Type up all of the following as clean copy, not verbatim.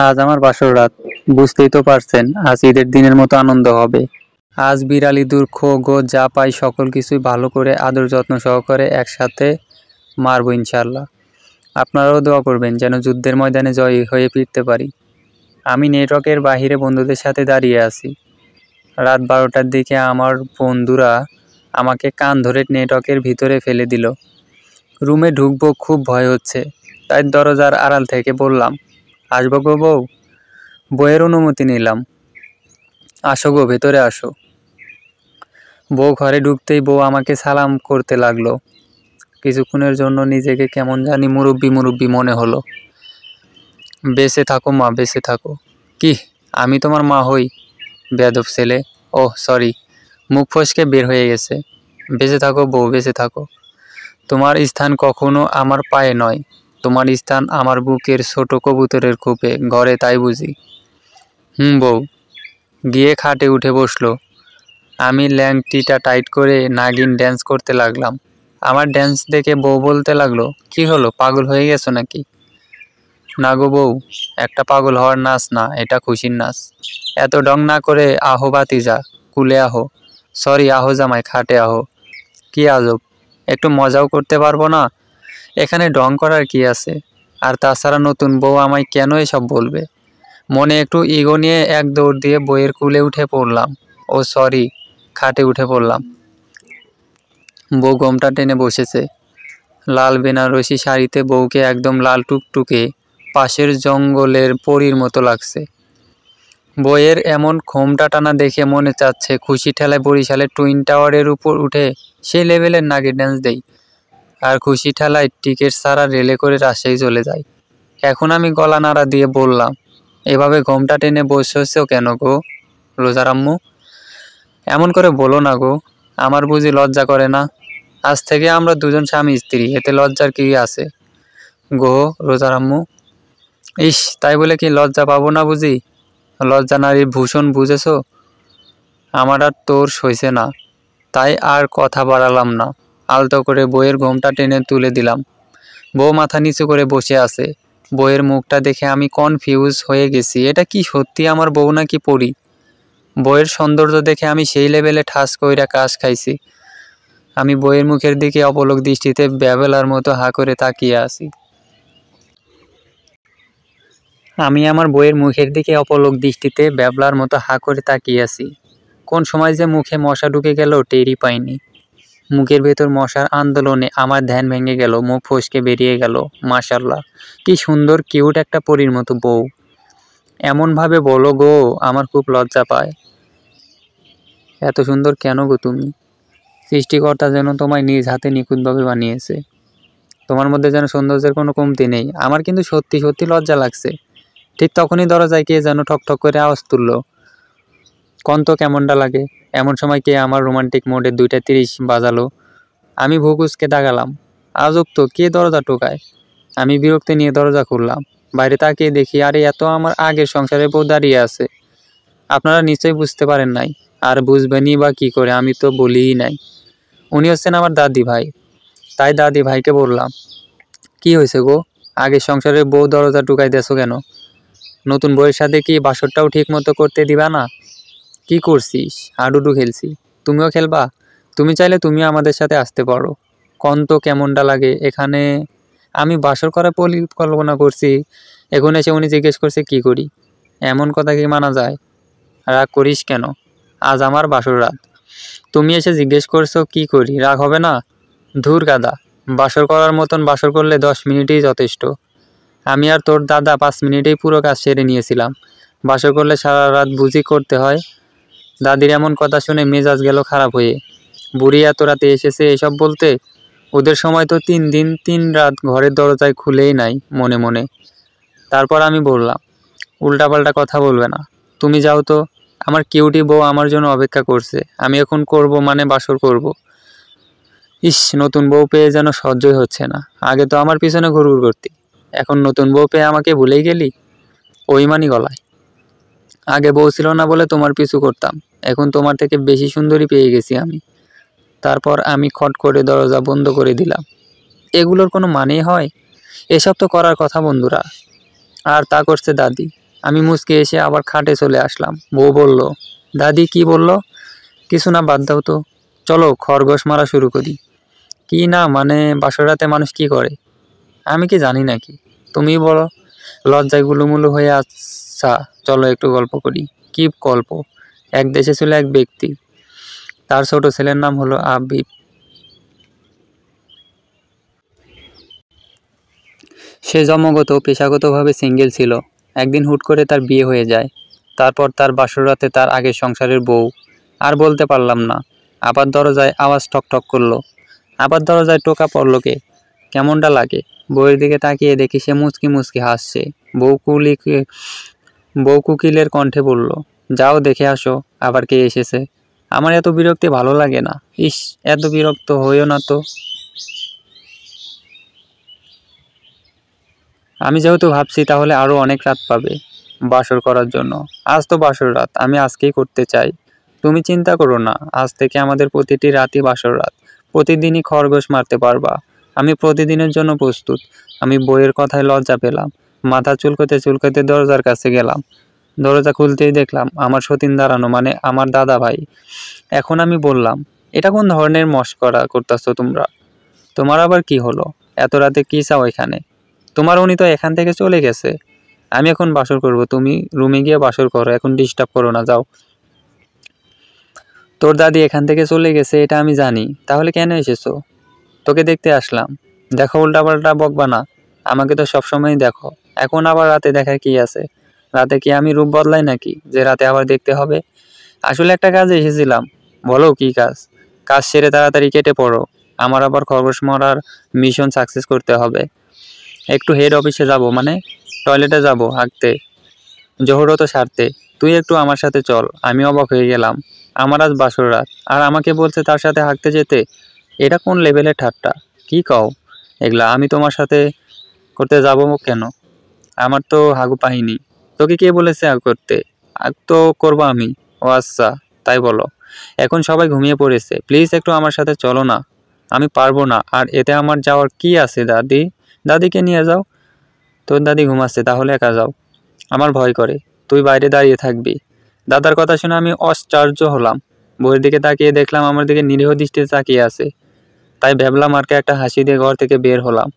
আজ আমার বাসর রাত। বুঝতেই তো পারছেন, আজ ঈদের দিনের মতো আনন্দ হবে। আজ বিড়ালি দুঃখ গো যা পাই সকল কিছুই ভালো করে আদর যত্ন সহকারে একসাথে মারবো ইনশাল্লাহ। আপনারাও দোয়া করবেন যেন যুদ্ধের ময়দানে জয়ী হয়ে ফিরতে পারি। আমি নেটওয়ার্কের বাহিরে বন্ধুদের সাথে দাঁড়িয়ে আছি। রাত 12টার দিকে আমার বন্ধুরা আমাকে কান ধরে নেটওয়ার্কের ভিতরে ফেলে দিল। রুমে ঢুকবো খুব ভয় হচ্ছে, তাই দরজার আড়াল থেকে বললাম, আসবো গো বউ? বউয়ের অনুমতি নিলাম। আসো গো, ভেতরে আসো। বউ ঘরে ঢুকতেই বউ আমাকে সালাম করতে লাগলো। কিছুক্ষণের জন্য নিজেকে কেমন জানি মুরব্বি মুরব্বি মনে হলো। বেঁচে থাকো মা, বেঁচে থাকো। কি, আমি তোমার মা হই? বেয়াদব ছেলে। ওহ সরি, মুখ ফসকে বের হয়ে গেছে। বেঁচে থাকো বউ, বেঁচে থাকো। তোমার স্থান কখনো আমার পায়ে নয়, তোমার স্থান আমার বুকের ছোট কবুতরের খোপে ঘরে, তাই বুঝি? বউ। গিয়ে খাটে উঠে বসলো। আমি ল্যাংটিটা টাইট করে নাগিন ড্যান্স করতে লাগলাম। আমার ড্যান্স দেখে বউ বলতে লাগলো, কি হলো, পাগল হয়ে গেছো নাকি? না গো বউ, একটা পাগল হওয়ার নাচ না, এটা খুশির নাচ। এত ডং না করে আহো ভাতিজা, কুলে আহো। সরি, আহো জামাই, খাটে আহো। কি আজব, একটু মজাও করতে পারবো না? এখানে ডং করার কি আছে? আর তাছাড়া নতুন বউ আমায় কেন এসব বলবে? মনে একটু ইগো নিয়ে এক দৌড় দিয়ে বইয়ের কুলে উঠে পড়লাম। ও সরি, খাটে উঠে পড়লাম। বউ গোমটা টেনে বসেছে। লাল বেনারসি শাড়িতে বউকে একদম লাল টুকটুকে পাশের জঙ্গলের পরীর মতো লাগছে। বইয়ের এমন ঘোমটা টানা দেখে মনে চাচ্ছে খুশি ঠেলায় বরিশালের টুইন টাওয়ারের উপর উঠে সেই লেভেলের নাগি ড্যান্স দেই, আর খুশি ঠেলায় টিকিট ছাড়া রেলে করে রাজশাহী চলে যায়। এখন আমি গলা নাড়া দিয়ে বললাম, এভাবে ঘোমটা টেনে বসেছো কেন গো রোজার আম্মু? এমন করে বলো না গো, আমার বুঝি লজ্জা করে না? আজ থেকে আমরা দুজন স্বামী স্ত্রী, এতে লজ্জার কি আছে গো রোজার আম্মু? ইস, তাই বলে কি লজ্জা পাবো না বুঝি? লজ্জা নারীর ভূষণ, বুঝেছো? আমার আর তোর সইছে না, তাই আর কথা বাড়ালাম না। আলতো করে বইয়ের ঘোমটা টেনে তুলে দিলাম। বউ মাথা নিচু করে বসে আছে। বইয়ের মুখটা দেখে আমি কনফিউজ হয়ে গেছি, এটা কি সত্যি আমার বউ নাকি পরী? বইয়ের সৌন্দর্য দেখে আমি সেই লেভেলে ঠাস কইরা কাশ খাইছি। আমি বইয়ের মুখের দিকে অপলক দৃষ্টিতে ব্যাবেলার মতো হা করে তাকিয়ে আছি। কোন সময় যে মুখে মশা ঢুকে গেল টেরই পাইনি। মুখের ভেতর মশার আন্দোলনে আমার ধ্যান ভেঙে গেল, মুখ ফসকে বেরিয়ে গেল। মাশাল্লাহ, কি সুন্দর কিউট একটা পরীর মতো বউ। এমনভাবে বলো গো, আমার খুব লজ্জা পায়। এত সুন্দর কেন গো তুমি? সৃষ্টিকর্তা যেন তোমায় নিজ হাতে নিখুঁতভাবে বানিয়েছে। তোমার মধ্যে যেন সৌন্দর্যের কোনো কমতি নেই। আমার কিন্তু সত্যি সত্যি লজ্জা লাগছে। ঠিক তখনই দরজায় কে যেন ঠকঠক করে আওয়াজ তুলল। কন্ত কেমনটা লাগে? এমন সময় কে আমার রোমান্টিক মোডে 2:30 বাজালো। আমি ভুকুসকে দাগালাম। আজব তো, কে দরজা টোকায়? আমি বিরক্তি নিয়ে দরজা খুললাম। বাইরে তাকিয়ে দেখি, আরে এত আমার আগের সংসারের বউ দাঁড়িয়ে আছে। আপনারা নিশ্চয়ই বুঝতে পারেন নাই, আর বুঝবেনই বা কী করে, আমি তো বলিই নাই। উনি হচ্ছেন আমার দাদি ভাই। তাই দাদি ভাইকে বললাম, কি হয়েছে গো, আগের সংসারের বউ দরজা টুকাই দেছো কেন? নতুন বউয়ের সাথে কি বাসরটাও ঠিক মতো করতে দিবা না? কি করছিস? হাডুডু খেলছি। তুমিও খেলবা? তুমি চাইলে তুমিও আমাদের সাথে আসতে পারো। কন্ত কেমনটা লাগে এখানে? আমি বাসর করার পরিকল্পনা করছি, এখন এসে উনি জিজ্ঞেস করছে কি করি। এমন কথা কি মানা যায়? রাগ করিস কেন? আজ আমার বাসর রাত, তুমি এসে জিজ্ঞেস করছো কি করি, রাগ হবে না? ধুর গাদা, বাসর করার মতন বাসর করলে 10 মিনিটেই যথেষ্ট। আমি আর তোর দাদা 5 মিনিটেই পুরো কাজ সেরে নিয়েছিলাম। বাসর করলে সারা রাত বুঝি করতে হয়? দাদির এমন কথা শুনে মেজাজ গেল খারাপ হয়ে। বুড়ি এত রাতে এসেছে এসব বলতে? ওদের সময় তো 3 দিন 3 রাত ঘরের দরজায় খুলেই নাই মনে মনে। তারপর আমি বললাম, উল্টাপাল্টা কথা বলবে না, তুমি যাও তো। আমার কিউটি বউ আমার জন্য অপেক্ষা করছে। আমি এখন করব মানে বাসর করব। ইস, নতুন বউ পেয়ে যেন সহ্যই হচ্ছে না। আগে তো আমার পিছনে ঘুরঘুর করতি, এখন নতুন বউ পেয়ে আমাকে ভুলেই গেলি? ওইমানি গলায়। আগে বউ ছিল না বলে তোমার পিছু করতাম, এখন তোমার থেকে বেশি সুন্দরী পেয়ে গেছি আমি। তারপর আমি খট করে দরজা বন্ধ করে দিলাম। এগুলোর কোনো মানেই হয়? এসব তো করার কথা বন্ধুরা, আর তা করছে দাদি। আমি মুচকে এসে আবার খাটে চলে আসলাম। বউ বলল, দাদি কি বলল? কিছু না, বাদ দাও তো। চলো খরগোশ মারা শুরু করি। কি না মানে, বাসর রাতে মানুষ কি করে আমি কি জানি নাকি? তুমি বলো। লজ্জায় গুলুমুলু হয়ে আচ্ছা চলো একটু গল্প করি। কি গল্প? এক দেশে ছিল এক ব্যক্তি, তার ছোট ছেলের নাম হলো আবিব। সে জন্মগত পেশাগতভাবে সিঙ্গেল ছিল। একদিন হুট করে তার বিয়ে হয়ে যায়। তারপর তার বাসরাতে তার আগের সংসারের বউ। আর বলতে পারলাম না। আবার দরজায় আওয়াজ ঠক করলো। আবার দরজায় টোকা পড়লো কে? কেমনটা লাগে? বউয়ের দিকে তাকিয়ে দেখি সে মুচকি মুচকি হাসছে। বউ কুকিলের কণ্ঠে বলল, যাও দেখে আসো আবার কে এসেছে। আমার এত বিরক্তি ভালো লাগে না। ইস, এত বিরক্ত হইও না তো। আমি যেহেতু ভাবছি তাহলে আরও অনেক রাত পাবে বাসর করার জন্য। আজ তো বাসর রাত, আমি আজকেই করতে চাই। তুমি চিন্তা করো না, আজ থেকে আমাদের প্রতিটি রাতই বাসর রাত। প্রতিদিনই খরগোশ মারতে পারবা। আমি প্রতিদিনের জন্য প্রস্তুত। আমি বইয়ের কথায় লজ্জা পেলাম। মাথা চুলকোতে দরজার কাছে গেলাম। দরজা খুলতেই দেখলাম আমার সতীন দাঁড়ানো, মানে আমার দাদা ভাই। এখন আমি বললাম, এটা কোন ধরনের মশকরা করতেছো তোমরা? তোমার আবার কি হলো? এত রাতে কি চাও এখানে? তোমার উনি তো এখান থেকে চলে গেছে। আমি এখন বাসর করব, তুমি রুমে গিয়ে বাসর করো, এখন ডিস্টার্ব করো না, যাও। তোর দাদি এখান থেকে চলে গেছে এটা আমি জানি, তাহলে কেন এসেছো? তোকে দেখতে আসলাম। দেখো, উল্টাপাল্টা বকবা না। আমাকে তো সবসময়ই দেখো, এখন আবার রাতে দেখার কি আছে? রাতে কি আমি রূপ বদলাই নাকি যে রাতে আবার দেখতে হবে? আসলে একটা কাজে এসেছিলাম। বলো কি কাজ? কাজ সেরে তাড়াতাড়ি কেটে পড়ো। আমার আবার খরগোশ মারার মিশন সাকসেস করতে হবে। একটু হেড অফিসে যাব, মানে টয়লেটে যাব, হাঁকতে, জহুরত সারতে। তুই একটু আমার সাথে চল। আমি অবাক হয়ে গেলাম। আমার আজ বাসর রাত, আর আমাকে বলছে তার সাথে হাঁকতে যেতে। এটা কোন লেভেলের ঠাট্টা? কি কও এগুলা? আমি তোমার সাথে করতে যাব কেন? আমার তো হাগু পাইনি। তোকে কে বলেছে হাগ করতে? হাগ তো করবো আমি। ও আচ্ছা, তাই বলো। এখন সবাই ঘুমিয়ে পড়েছে, প্লিজ একটু আমার সাথে চলো না। আমি পারবো না। আর এতে আমার যাওয়ার কি আছে? দাদিকে নিয়ে যাও। তোর দাদি ঘুমাচ্ছে, তাহলে একা যাও। আমার ভয় করে। তুই বাইরে দাঁড়িয়ে থাকবি। দাদার কথা শুনে আমি আশ্চর্য হলাম। বইয়ের দিকে তাকিয়ে দেখলাম আমার দিকে নিরীহ দৃষ্টিতে তাকিয়ে আছে। তাই ভ্যাবলা মার্কে একটা হাসি দিয়ে ঘর থেকে বের হলাম।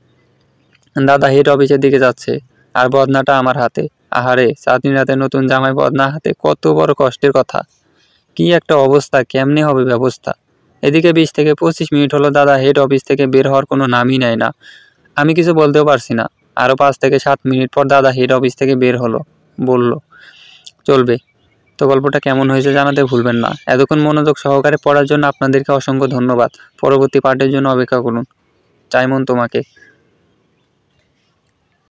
দাদা হেড অফিসের দিকে যাচ্ছে, আর বদনাটা আমার হাতে। আহারে, চাঁদনি রাতে নতুন জামাই বদনা হাতে, কত বড় কষ্টের কথা। কি একটা অবস্থা, কেমনে হবে ব্যবস্থা? এদিকে 20 থেকে 25 মিনিট হলো দাদা হেড অফিস থেকে বের হওয়ার কোনো নামই নেয় না। আমি কিছু বলতেও পারছি না। আরও 5 থেকে 7 মিনিট পর দাদা হেড অফিস থেকে বের হলো। বলল, চলবে। তো গল্পটা কেমন হয়েছে জানাতে ভুলবেন না। এতক্ষণ মনোযোগ সহকারে পড়ার জন্য আপনাদেরকে অসংখ্য ধন্যবাদ। পরবর্তী পার্টের জন্য অপেক্ষা করুন। চাই মন তোমাকে।